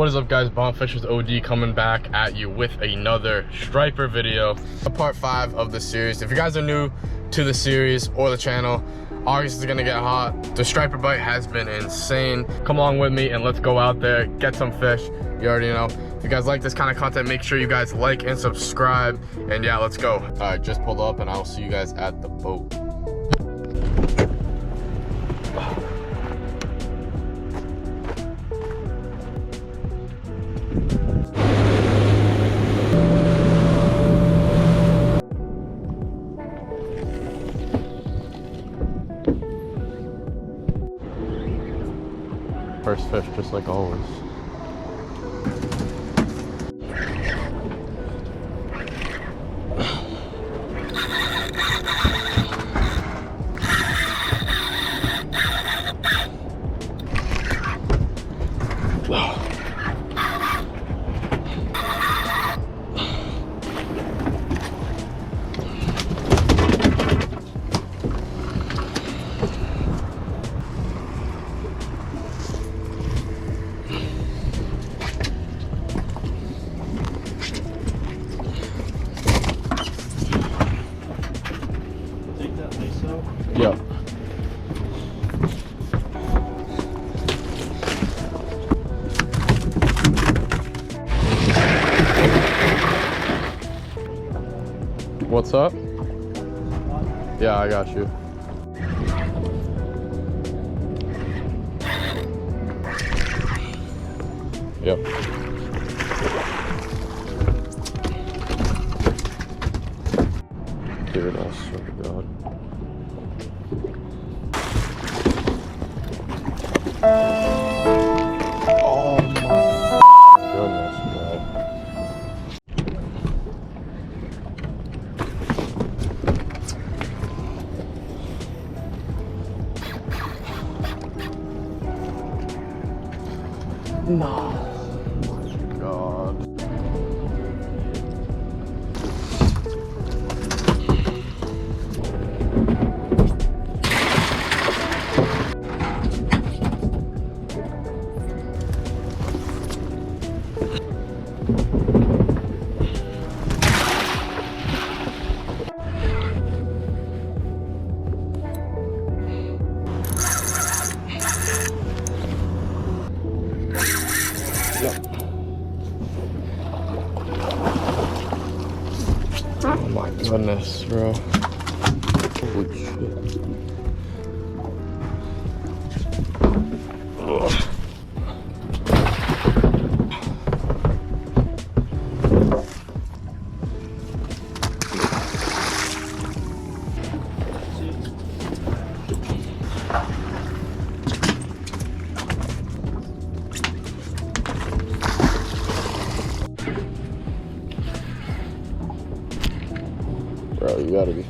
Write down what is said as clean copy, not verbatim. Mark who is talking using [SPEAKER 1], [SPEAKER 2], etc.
[SPEAKER 1] What is up, guys? Bombfishers OD coming back at you with another striper video, part 5 of the series. If you guys are new to the series or the channel, August is gonna get hot. The striper bite has been insane. Come along with me and let's go out there, get some fish. You already know. If you guys like this kind of content, make sure you guys like and subscribe. And yeah, let's go. All right, just pulled up and I'll see you guys at the boat. First fish, just like always. Yeah. What's up? Yeah, I got you. Yep. Dude, I swear to God. Oh my goodness, bro. No. Oh my God. Oh my goodness, bro. Holy shit. Ugh. Bro, you gotta be